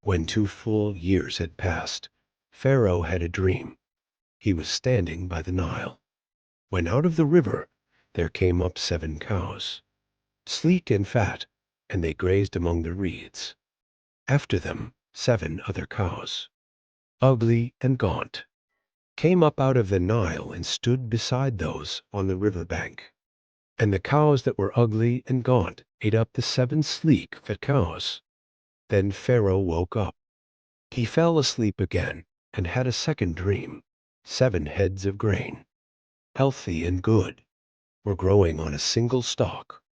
When 2 full years had passed, Pharaoh had a dream. He was standing by the Nile, when out of the river there came up 7 cows, sleek and fat, and they grazed among the reeds. After them 7 other cows, ugly and gaunt, came up out of the Nile and stood beside those on the river bank. And the cows that were ugly and gaunt ate up the 7 sleek, fat cows. Then Pharaoh woke up. He fell asleep again and had a second dream. 7 heads of grain, healthy and good, were growing on a single stalk.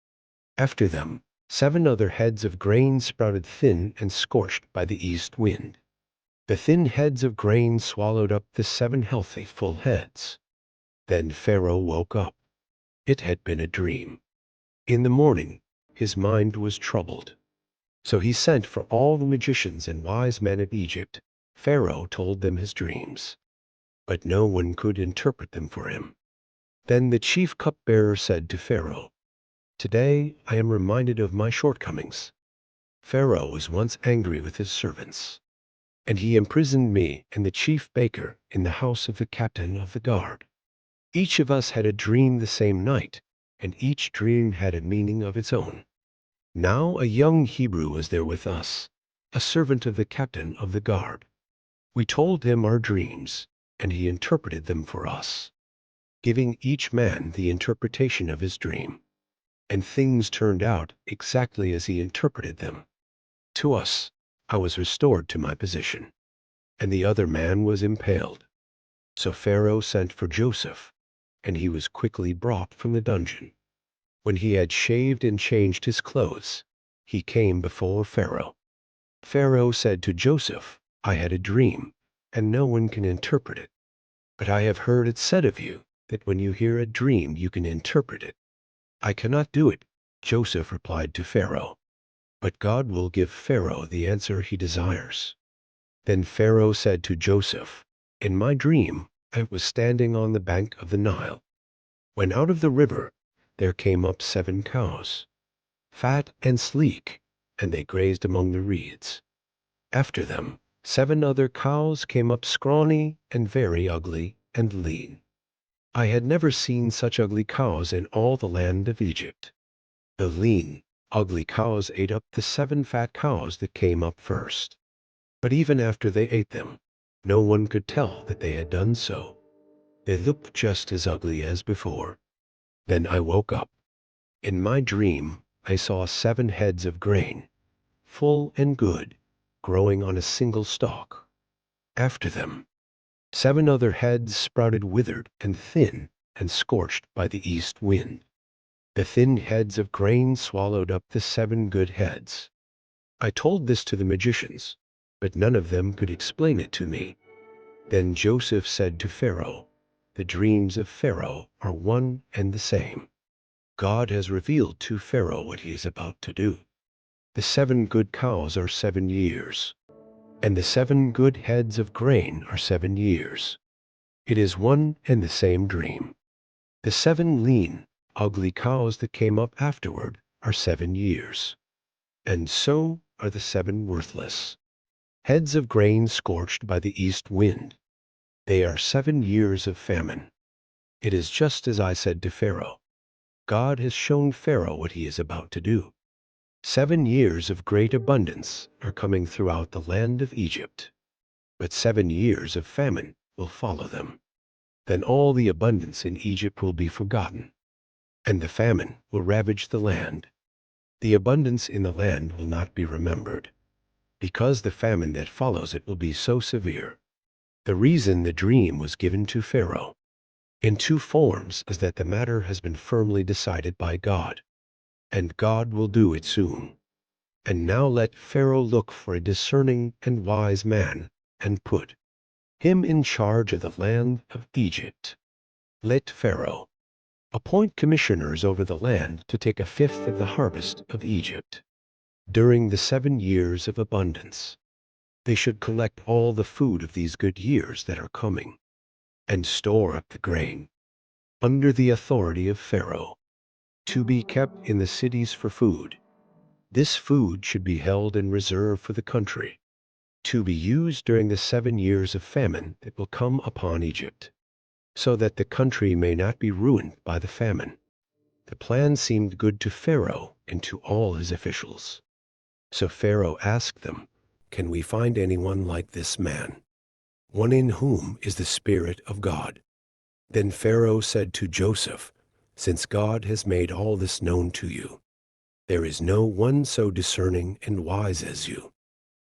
After them 7 other heads of grain sprouted thin and scorched by the east wind. The thin heads of grain swallowed up the 7 healthy full heads. Then Pharaoh woke up. It had been a dream. In the morning his mind was troubled. So he sent for all the magicians and wise men of Egypt. Pharaoh told them his dreams, but no one could interpret them for him. Then the chief cupbearer said to Pharaoh, "Today I am reminded of my shortcomings. Pharaoh was once angry with his servants, and he imprisoned me and the chief baker in the house of the captain of the guard. Each of us had a dream the same night, and each dream had a meaning of its own. Now a young Hebrew was there with us, a servant of the captain of the guard. We told him our dreams, and he interpreted them for us, giving each man the interpretation of his dream. And things turned out exactly as he interpreted them. To us, I was restored to my position, and the other man was impaled. So Pharaoh sent for Joseph, and he was quickly brought from the dungeon. When he had shaved and changed his clothes, he came before Pharaoh. Pharaoh said to Joseph, "I had a dream, and no one can interpret it. But I have heard it said of you that when you hear a dream you can interpret it." "I cannot do it," Joseph replied to Pharaoh, "but God will give Pharaoh the answer he desires." Then Pharaoh said to Joseph, "In my dream I was standing on the bank of the Nile, when out of the river there came up 7 cows, fat and sleek, and they grazed among the reeds. After them 7 other cows came up scrawny and very ugly and lean. I had never seen such ugly cows in all the land of Egypt. The lean, ugly cows ate up the 7 fat cows that came up first. But even after they ate them, no one could tell that they had done so. They looked just as ugly as before. Then I woke up. In my dream I saw 7 heads of grain, full and good, growing on a single stalk. After them 7 other heads sprouted withered and thin and scorched by the east wind. The thin heads of grain swallowed up the 7 good heads. I told this to the magicians, but none of them could explain it to me. Then Joseph said to Pharaoh, "The dreams of Pharaoh are one and the same. God has revealed to Pharaoh what he is about to do. The 7 good cows are 7 years, and the 7 good heads of grain are 7 years. It is one and the same dream. The 7 lean, ugly cows that came up afterward are 7 years, and so are the 7 worthless heads of grain scorched by the east wind. They are 7 years of famine. It is just as I said to Pharaoh. God has shown Pharaoh what he is about to do. 7 years of great abundance are coming throughout the land of Egypt, but 7 years of famine will follow them. Then all the abundance in Egypt will be forgotten, and the famine will ravage the land. The abundance in the land will not be remembered, because the famine that follows it will be so severe. The reason the dream was given to Pharaoh in 2 forms is that the matter has been firmly decided by God, and God will do it soon. And now let Pharaoh look for a discerning and wise man, and put him in charge of the land of Egypt. Let Pharaoh appoint commissioners over the land to take 1/5 of the harvest of Egypt during the 7 years of abundance. They should collect all the food of these good years that are coming, and store up the grain under the authority of Pharaoh, to be kept in the cities for food. This food should be held in reserve for the country, to be used during the 7 years of famine that will come upon Egypt, so that the country may not be ruined by the famine. The plan seemed good to Pharaoh and to all his officials. So Pharaoh asked them, "Can we find anyone like this man, one in whom is the Spirit of God?" Then Pharaoh said to Joseph, "Since God has made all this known to you, there is no one so discerning and wise as you.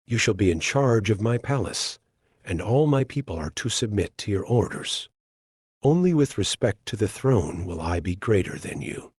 You shall be in charge of my palace, and all my people are to submit to your orders. Only with respect to the throne will I be greater than you."